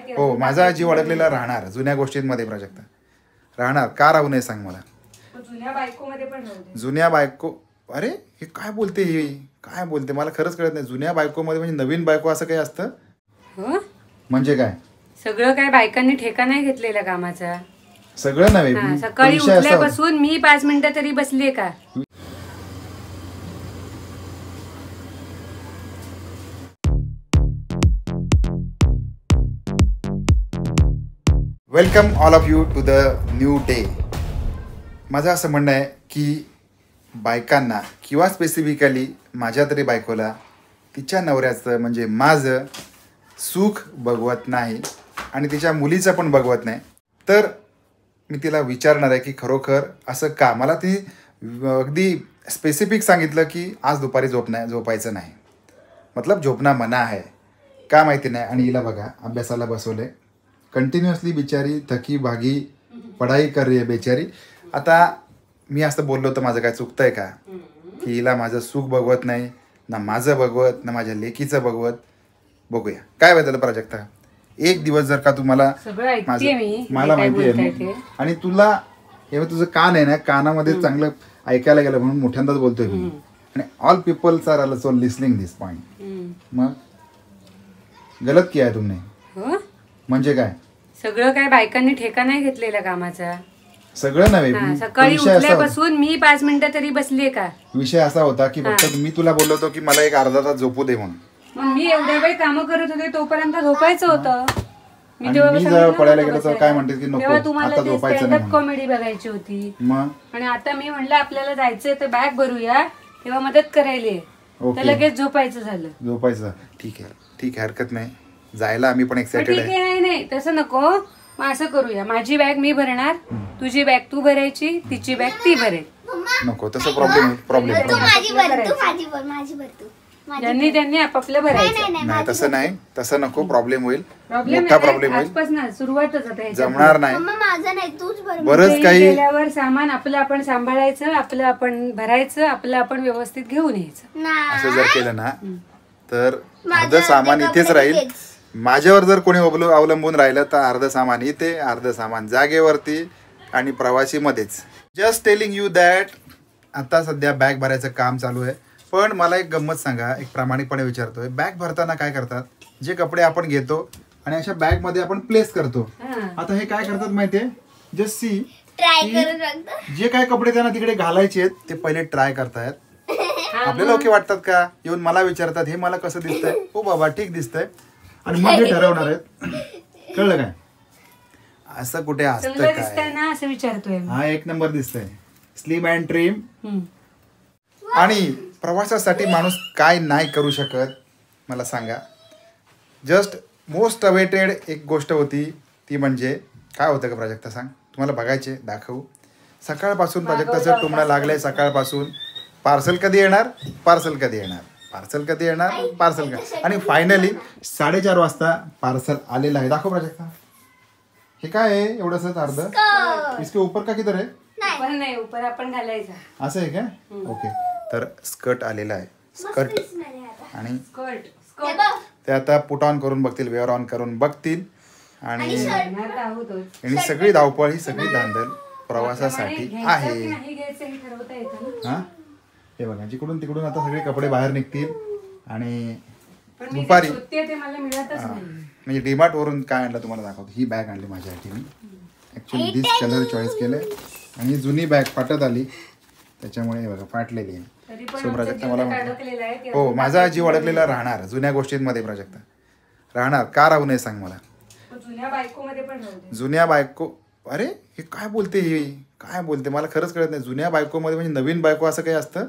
हो, माझा जीव अडकलेला राहणार जुन्या गोष्टींमध्ये प्राजक्ता. राहणार का राहू नये सांग मला. जुन्या बायकोमध्ये पण राहू दे. जुन्या बायको, अरे हे काय बोलते, ही काय बोलते मला खरंच कळत नाही. जुन्या बायकोमध्ये म्हणजे नवीन बायको असं काही असतं? हो, म्हणजे काय? सगळं काय बायकांनी ठेका नाही घेतलेला कामाचा. सगळं नव्हे. सकाळी उठल्यापासून मी 5 मिनिटं तरी बसले का? Welcome all of you to the new day. माझं असं म्हणणं आहे की बायकांना किंवा स्पेसिफिकली माझ्या तरी बायकोला तिच्या नवऱ्याचं म्हणजे माझं सुख बघवत नाही आणि तिच्या मुलीचं पण बघवत नाही. तर मी तिला विचारणार आहे की खरोखर असं का. मला ती अगदी स्पेसिफिक सांगितलं की आज दुपारी झोपायचं नाही, मतलब झोपना मना आहे. का माहिती नाही. आणि हिला बघा अभ्यासाला बसवले कंटिन्युअसली, बिचारी थकी भागी पढाई कर रही है बेचारी. आता मी असं बोललो तर माझं काय चुकतंय का की हिला माझं सुख बघवत नाही, ना माझं बघवत ना माझ्या लेकीचं बघवत. बघूया काय बदल प्राजक्ता. एक दिवस जर का तुम्हाला मला माहिती आहे आणि तुला हे तुझं कान आहे ना, कानामध्ये चांगलं ऐकायला गेलं म्हणून मोठ्यांदाच बोलतोय मी. आणि all peoples are also listening this point. मग गलत किया आहे तुमने. म्हणजे काय? सगळं काय बायकांनी ठेका नाही घेतलेला कामाचा. सगळं नव्हे. सकाळी उठल्यापासून मी 5 मिनिटं तरी बसले का? विषय असा होता की फक्त मी तुला बोललो होतो की मला एक अर्धा तास झोपू दे म्हणून. मग मी एवढ्या वेळ काम करत होते तोपर्यंत झोपायचं होतं. मी जेव्हा पडायला गेलो तर काय म्हणते की नको आता झोपायचं नाही. कॉमेडी बघायची होती. मग आणि आता मी म्हणलं आपल्याला जायचंय तर बॅग भरूया, तेव्हा मदत करायला तर लगेच झोपायचं झालं. झोपायचं ठीक आहे, ठीक आहे, हरकत नाही. जायला आम्ही पण एक्साइटेड आहे. नाही नाही तसं नको. मग असं करूया, माझी बॅग मी भरणार, तुझी बॅग तू भरायची, तिची बॅग ती भरेल. नको तसं प्रॉब्लेम त्यांनी आपापलं भरायचं. नाही तसं नाही, तसं नको. प्रॉब्लेम होईल, मोठा प्रॉब्लेम होईल. सुरुवातच जमणार नाही. बरंच काही गेल्यावर सामान आपलं आपण सांभाळायचं, आपलं आपण भरायचं, आपलं आपण व्यवस्थित घेऊन यायचं. असं जर केलं ना तर अर्ध सामान इथेच राहील. माझ्यावर जर कोणी अवलंबून राहिलं तर अर्ध सामान इथे, अर्ध सामान जागेवरती आणि प्रवासी मध्येच. जस्ट टेलिंग यू दॅट आता सध्या बॅग भरायचं काम चालू आहे. पण मला एक गंमत सांगा, एक प्रामाणिकपणे विचारतोय, बॅग भरताना काय करतात? जे कपडे आपण घेतो आणि अशा बॅग मध्ये आपण प्लेस करतो. आता हे काय करतात माहितीये, जस्ट सी, जे काय कपडे त्यांना तिकडे घालायचे आहेत ते पहिले ट्राय करतायत. आपल्याला ओके वाटतात का, येऊन मला विचारतात हे मला कसं दिसतंय. हो बाबा ठीक दिसतंय. आणि मग हे ठरवणार आहेत. कळलं काय? असं कुठे असतं काय? असं विचारतोय. हा एक नंबर दिसतंय, स्लिम अँड ट्रिम. आणि प्रवासासाठी माणूस काय नाही करू शकत मला सांगा. जस्ट मोस्ट अवेटेड एक गोष्ट होती, ती म्हणजे काय होतं का प्राजक्ता सांग. तुम्हाला बघायचे, दाखवू. सकाळपासून प्राजक्ता जर तुम्हाला लागलंय सकाळपासून पार्सल कधी येणार, पार्सल कधी येणार, पार्सल कधी येणार, पार्सल कधी. आणि फायनली 4:30 वाजता पार्सल आलेलं आहे. दाखव प्राजक्ता. हे काय आहे एवढंच अर्ध, इसके ऊपर का किधर आहे? नाही, ऊपर आपण घालायचं. असं आहे का? ओके. तर स्कर्ट आलेला आहे, स्कर्ट. आणि ते आता पुट ऑन करून बघतील, वेअर ऑन करून बघतील. आणि सगळी धावपळ, ही सगळी धांदल प्रवासासाठी आहे. हा हे बघा, जिकडून तिकडून आता सगळे कपडे बाहेर निघतील. आणि दुपारी म्हणजे डीमार्ट वरून काय आणलं तुम्हाला दाखवतो. ही बॅग आणली माझ्यासाठी मी. ऍक्च्युली दिस कलर चॉईस केलंय. आणि जुनी बॅग फाटत आली त्याच्यामुळे हे बघा फाटलेली आहे. सो प्राजक्ता मला हो, माझा जीव अडकलेला राहणार जुन्या गोष्टींमध्ये. प्राजक्ता राहणार का राहू नये सांग मला. जुन्या बायको, अरे हे काय बोलते, ही काय बोलते मला खरंच कळत नाही. जुन्या बायकोमध्ये म्हणजे नवीन बायको असं काही असतं?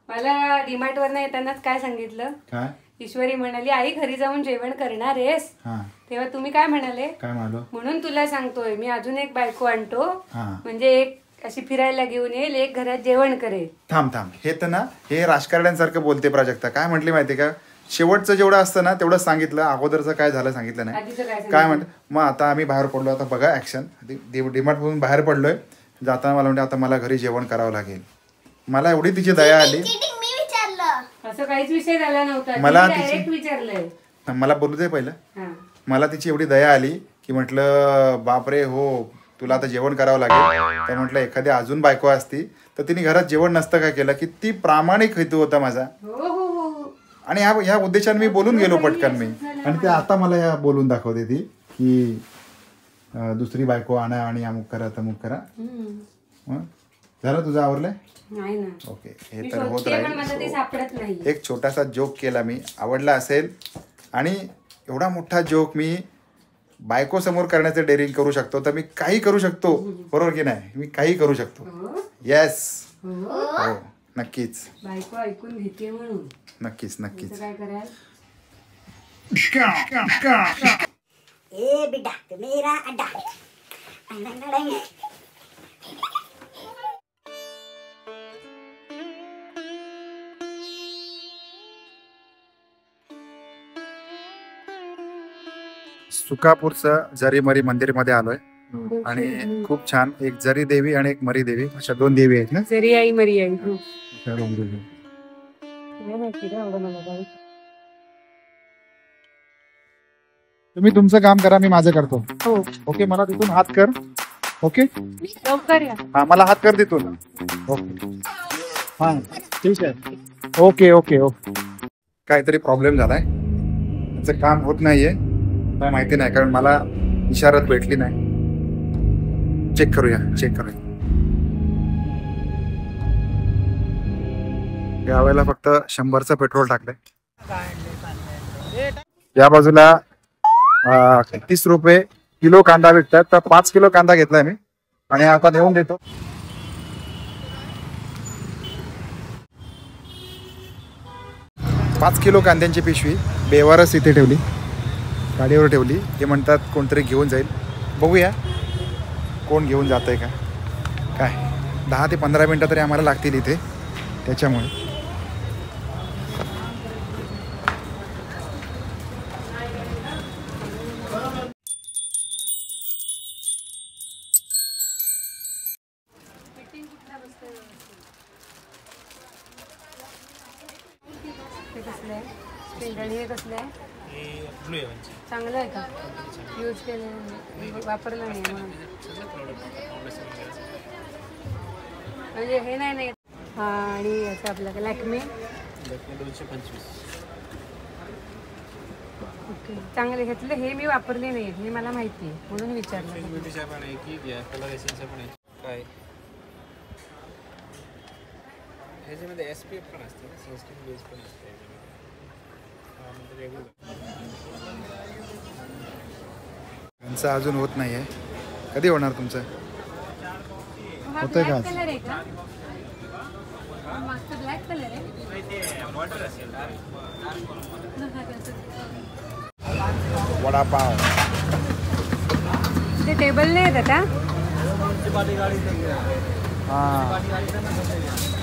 मला डीमार्ट वरनं येतानाच काय सांगितलं, काय ईश्वरी म्हणाली आई घरी जाऊन जेवण करणार आहेस. तेव्हा तुम्ही काय म्हणाले? काय म्हणालो? म्हणून तुला सांगतोय मी अजून एक बायको आणतो, म्हणजे एक अशी फिरायला घेऊन येईल, एक घरात जेवण करेल. थांब, हे तर ना हे राजकारण्यांसारखं बोलते प्राजक्ता. काय म्हटली माहिती का, शेवटचं जेवढं असतं ना तेवढंच सांगितलं, अगोदरचं काय झालं सांगितलं नाही. काय म्हणत मग आता आम्ही बाहेर पडलो. आता बघा ऍक्शन, डीमार्ट मधून बाहेर पडलोय. जाताना मला म्हणते आता मला घरी जेवण करावं लागेल. मला एवढी तिची दया आली. असं काहीच विषय झाला नव्हता, मला डायरेक्ट विचारलंय. मला बोलू दे पहिलं. मला तिची एवढी दया आली की म्हटलं बापरे हो तुला आता जेवण करावं लागेल. तर म्हटलं एखादी अजून बायको असती तर तिने घरात जेवण नसतं काय केलं. की ती प्रामाणिक हेतू होता माझा. आणि ह्या उद्देशाने मी बोलून गेलो पटकन मी. आणि ते आता मला ह्या बोलून दाखवते ती की दुसरी बायको आणा आणि अमुक करा तमुक करा. झालं तुझं आवरलंय? नाही ना. ओके हे तर होत राहील. एक छोटासा जोक केला मी, आवडला असेल. आणि एवढा मोठा जोक मी बायको समोर करण्याचं डेअरिंग करू शकतो तर मी काही करू शकतो. बरोबर की नाही? मी काही करू शकतो. येस हो नक्कीच. बायको ऐकून घेते म्हणून नक्कीच नक्कीच. काय कराल? ए बेटा तू मेरा अड्डा. सुकापूरचं जरीमरी मंदिरमध्ये आलोय आणि खूप छान. एक जरी देवी आणि एक मरी देवी अशा दोन देवी आहेत ना. जरी आई मरी आई. तुम्ही तुमचं काम करा मी माझं करतो. ओके मला तिथून हात कर. ओके लवकर या. हा मला हात कर तिथून. ओके हा ठीक आहे. Okay okay okay. काहीतरी प्रॉब्लेम झालाय. त्याचं काम होत नाहीये काय माहिती नाही कारण मला इशारत भेटली नाही. चेक करूया. यावेळेला फक्त 100चं पेट्रोल टाकलंय. या बाजूला 30 रुपये किलो कांदा विकतात तर 5 किलो कांदा घेतलाय मी आणि आता नेऊन देतो. पाच किलो कांद्यांची पिशवी बेवारस इथे ठेवली, गाडीवर ठेवली. ते म्हणतात कोणतरी घेऊन जाईल. बघूया कोण घेऊन जात आहे का काय. 10 ते 15 मिनटं तरी आम्हाला लागतील इथे त्याच्यामुळे. हे कसलं आहे? चांगलं आहे का? यूज केलं वापरलं नाही म्हणजे हे नाही. हा आणि याचं आपलं लॅक्मे 225. ओके चांगले घेतले. हे मी वापरले नाही, हे मला माहिती आहे म्हणून विचारलं. ब्युटीचा पण आहे की कलर एसेन्सचा पण आहे. काय ह्याच्यामध्ये SPF पण असते, सनस्क्रीन बेस पण असते. त्यांचं अजून होत नाहीये. कधी होणार तुमचं? होतंय का? कलर आहे का? मागचं ब्लॅक कलर आहे. वडापाव ते टेबल नाही आहेत आता.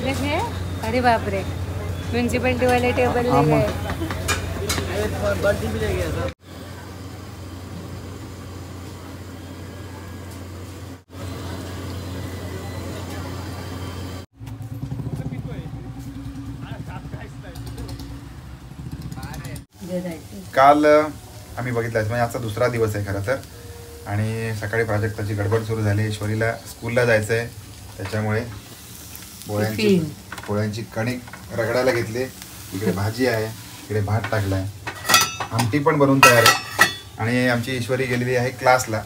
हे अरे बापरे म्युन्सिपाल्टी वाले टेबल नाही आहे. काल आम्ही बघितलं म्हणजे आजचा दुसरा दिवस आहे खरं तर. आणि सकाळी प्राजक्ताची गडबड सुरू झाली. ईश्वरीला स्कूलला जायचं आहे त्याच्यामुळे पोळ्यांची कणिक रगडायला घेतली. इकडे भाजी आहे, इकडे भात टाकलाय, आमटी पण बनवून तयार आहे. आणि आमची ईश्वरी गेलेली आहे क्लासला.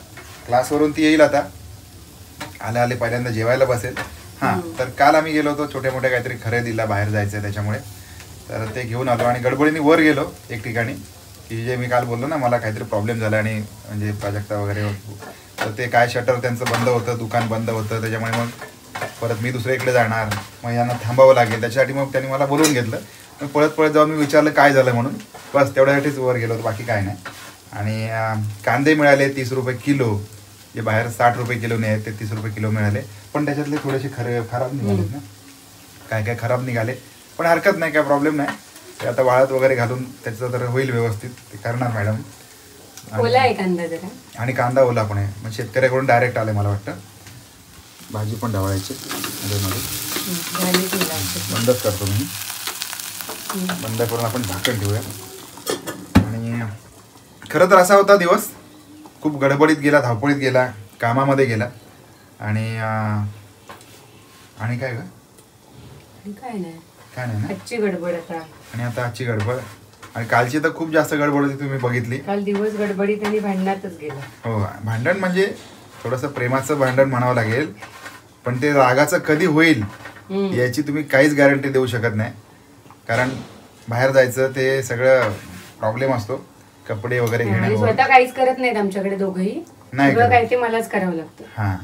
क्लासवरून ती येईल आता. आले पहिल्यांदा जेवायला बसेल. हां तर काल आम्ही गेलो होतो छोट्या मोठ्या काहीतरी खरेदीला, बाहेर जायचं आहे त्याच्यामुळे. तर ते घेऊन आलो आणि गडबडीने वर गेलो एक ठिकाणी की जे मी काल बोललो ना मला काहीतरी प्रॉब्लेम झाला आणि म्हणजे प्राजक्ता वगैरे. तर ते काय शटर त्यांचं बंद होतं, दुकान बंद होतं. त्याच्यामुळे मग परत मी दुसऱ्या जाणार, मग यांना थांबावं लागेल. त्याच्यासाठी मग त्यांनी मला बोलवून घेतलं. मग पळत जाऊन मी विचारलं काय झालं म्हणून. बस तेवढ्यासाठीच वर गेलो, बाकी काय नाही. आणि कांदे मिळाले 30 रुपये किलो. जे बाहेर 60 रुपये किलोने आहेत ते 30 रुपये किलो मिळाले. पण त्याच्यातले थोडेसे खराब निघाले ना, काय खराब निघाले. पण हरकत नाही, काय प्रॉब्लेम नाही. ते आता वाळत वगैरे घालून त्याचं तर होईल व्यवस्थित, ते करणार मॅडम. ओला आहे कांदा जरा, आणि कांदा ओला पण आहे. मग शेतकऱ्याकडून डायरेक्ट आले मला वाटतं. भाजी पण ढवळायची मध्ये. बंदच करतो मी. बंद करून आपण झाकण ठेवूया आणि खरं तर असा होता दिवस, खूप गडबडीत गेला, धावपळीत गेला, कामामध्ये गेला आणि काय ग काय नाही ना आजची गडबड आता. आणि आता आजची गडबड आणि कालची तर खूप जास्त गडबड होती, तुम्ही बघितली. काल दिवस गडबडीत आणि भांडणातच गेला. हो, भांडण म्हणजे थोडंसं प्रेमाचं भांडण म्हणावं लागेल, पण ते रागाचं कधी होईल याची तुम्ही काहीच गॅरंटी देऊ शकत नाही. कारण बाहेर जायचं ते सगळं प्रॉब्लेम असतो, कपडे वगैरे घेणे. स्वतः काहीच करत नाहीत आमच्याकडे दोघंही, सगळं काही ते मलाच करावं लागतं. हा,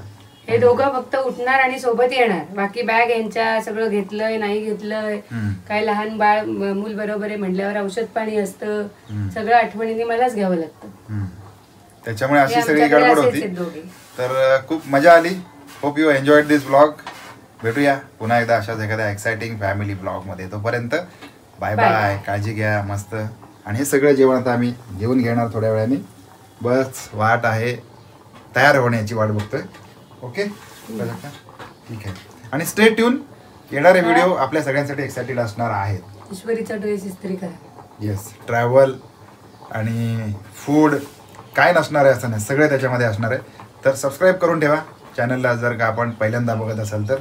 हे दोघं फक्त उठणार आणि सोबत येणार, बाकी बॅग यांच्या, सगळं घेतलंय नाही घेतलंय, काय लहान बाळ मूल बरोबर आहे म्हटल्यावर औषध पाणी असतं, सगळं आठवणीने मलाच घ्यावं लागतं. त्याच्यामुळे अशी सगळी गडबड होती. तर खूप मजा आली. Hope you enjoyed this blog. भेटूया पुन्हा एकदा अशाच एखाद्या एक्साइटिंग फॅमिली ब्लॉग मध्ये. तोपर्यंत बाय बाय, काळजी घ्या मस्त. आणि हे सगळं जेवण आता आम्ही घेऊन घेणार थोड्या वेळाने. बस वाट आहे, तयार होण्याची वाट बघतोय. ओके, ठीक आहे. आणि स्टे ट्यून, येणारे व्हिडिओ आपल्या सगळ्यांसाठी एक्साइटेड असणार आहेत. ईश्वरीचा ड्रेस इस्त्री करा. येस, ट्रॅव्हल आणि फूड काय नसणार आहे असं नाही, सगळे त्याच्यामध्ये असणार आहे. तर सबस्क्राईब करून ठेवा चॅनलला जर का आपण पहिल्यांदा बघत असाल तर.